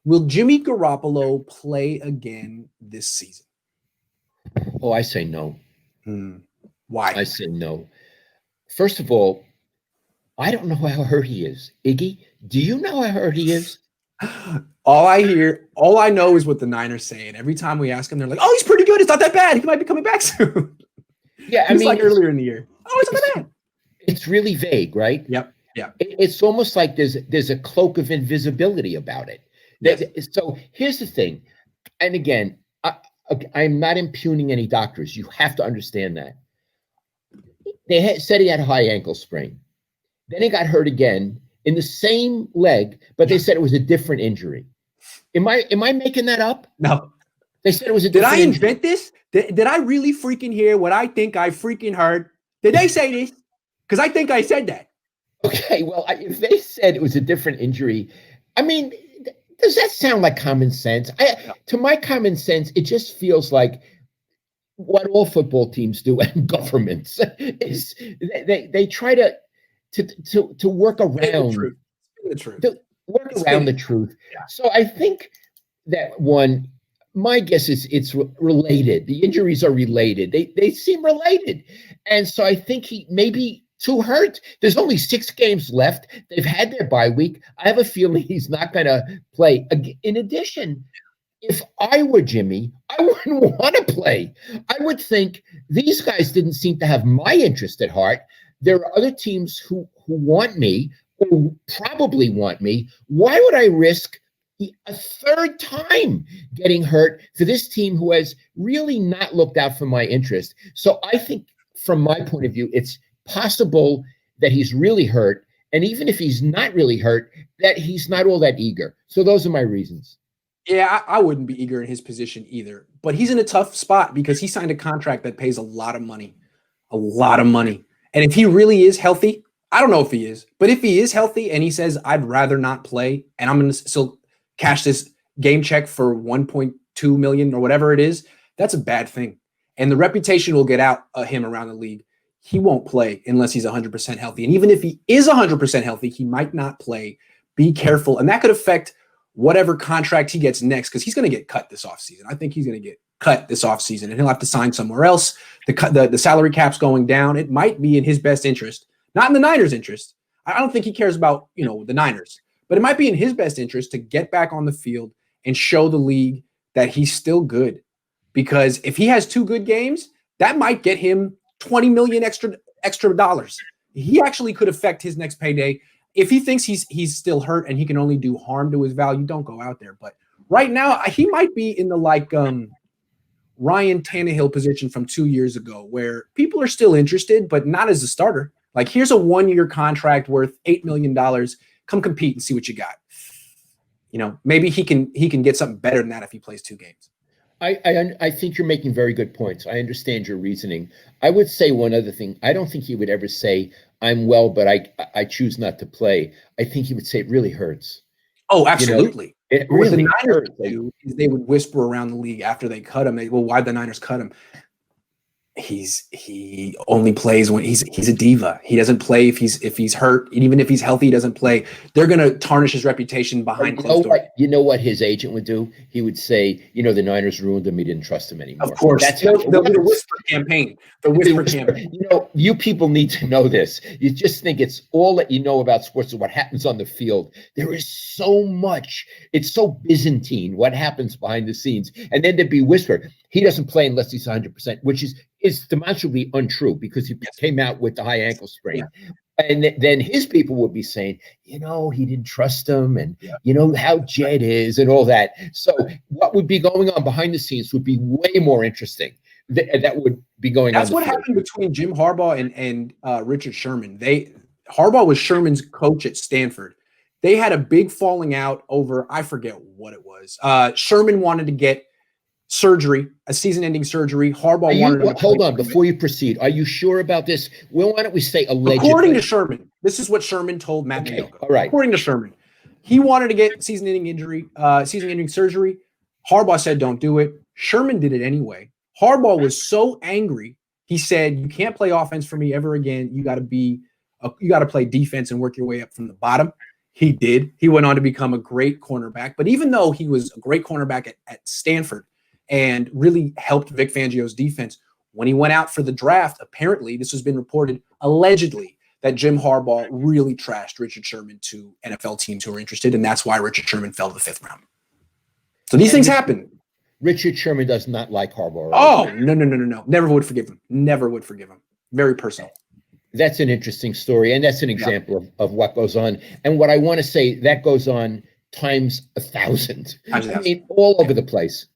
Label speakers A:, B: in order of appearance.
A: Will Jimmy Garoppolo play again this season?
B: Oh, I say no.
A: Why?
B: I say no. First of all, I don't know how hurt he is. Iggy, do you know how hurt he is?
A: All I know is what the Niners say. And every time we ask him, they're like, oh, he's pretty good. It's not that bad. He might be coming back soon.
B: Yeah, I mean,
A: like earlier in the year. Oh, it's not that bad.
B: It's really vague, right?
A: Yep. Yeah.
B: It's almost like there's a cloak of invisibility about it.
A: Yes.
B: So here's the thing. And again, I'm not impugning any doctors. You have to understand that. They said he had a high ankle sprain. Then he got hurt again in the same leg, but they said it was a different injury. Am I making that up?
A: No.
B: They said it was a different
A: injury. Did I invent this? Did I really freaking hear what I think I freaking heard? Did they say this? Because I think I said that.
B: Okay, well, if they said it was a different injury, I mean, does that sound like common sense? To my common sense, it just feels like what all football teams do and governments is they try to work around
A: the truth.
B: To work around the truth. Yeah. So I think that my guess is it's related. The injuries are related. They seem related, and so I think he maybe too hurt. There's only 6 games left. They've had their bye week. I have a feeling he's not going to play. In addition, if I were Jimmy, I wouldn't want to play. I would think these guys didn't seem to have my interest at heart. There are other teams who want me, or probably want me. Why would I risk a third time getting hurt for this team who has really not looked out for my interest? So I think from my point of view, it's possible that he's really hurt. And even if he's not really hurt, that he's not all that eager. So those are my reasons.
A: Yeah, I wouldn't be eager in his position either. But he's in a tough spot because he signed a contract that pays a lot of money. A lot of money. And if he really is healthy, I don't know if he is, but if he is healthy and he says, I'd rather not play and I'm going to still cash this game check for 1.2 million or whatever it is, that's a bad thing. And the reputation will get out of him around the league. He won't play unless he's 100% healthy. And even if he is 100% healthy, he might not play. Be careful. And that could affect whatever contract he gets next, because he's going to get cut this offseason. I think he's going to get cut this offseason and he'll have to sign somewhere else. The salary cap's going down. It might be in his best interest, not in the Niners' interest. I don't think he cares about, the Niners, but it might be in his best interest to get back on the field and show the league that he's still good. Because if he has 2 good games, that might get him $20 million extra dollars. He actually could affect his next payday. If he thinks he's still hurt and he can only do harm to his value, don't go out there. But right now, he might be in the Ryan Tannehill position from 2 years ago, where people are still interested, but not as a starter. Like, here's a 1-year contract worth $8 million. Come compete and see what you got. Maybe he can get something better than that if he plays 2 games.
B: I think you're making very good points. I understand your reasoning. I would say one other thing. I don't think he would ever say, I'm well, but I choose not to play. I think he would say it really hurts.
A: Oh, absolutely.
B: It really
A: what the Niners
B: hurts.
A: do is they would whisper around the league after they cut him. Why'd the Niners cut him? He only plays when he's a diva. He doesn't play if he's hurt, and even if he's healthy, he doesn't play. They're going to tarnish his reputation behind closed doors.
B: You know what his agent would do? He would say, the Niners ruined him. He didn't trust him anymore.
A: Of course, they'll do the whisper campaign. The whisper campaign.
B: You people need to know this. You just think it's all that you know about sports is what happens on the field. There is so much. It's so Byzantine what happens behind the scenes, and then there'd be whisper. He doesn't play unless he's 100%, which is demonstrably untrue because he came out with the high ankle sprain. Yeah. And then his people would be saying, he didn't trust him and, how Jed is and all that. So what would be going on behind the scenes would be way more interesting. That would be going on.
A: That's what happened between Jim Harbaugh and Richard Sherman. Harbaugh was Sherman's coach at Stanford. They had a big falling out over, I forget what it was. Sherman wanted to get surgery, a season-ending surgery. Harbaugh wanted.
B: Hold on, before you proceed, are you sure about this? Well, why don't we say allegedly?
A: According to Sherman, this is what Sherman told Matt Maiocco.
B: All right.
A: According to Sherman, he wanted to get season-ending surgery. Harbaugh said, "Don't do it." Sherman did it anyway. Harbaugh was so angry, he said, "You can't play offense for me ever again. You got to play defense and work your way up from the bottom." He did. He went on to become a great cornerback. But even though he was a great cornerback at Stanford and really helped Vic Fangio's defense, when he went out for the draft, apparently, this has been reported, allegedly, that Jim Harbaugh really trashed Richard Sherman to NFL teams who were interested, and that's why Richard Sherman fell to the 5th round. So these things happen.
B: Richard Sherman does not like Harbaugh. Right?
A: Oh, no. Never would forgive him. Never would forgive him. Very personal.
B: That's an interesting story, and that's an example of what goes on. And what I want to say, that goes on times 1,000. I mean, all over the place.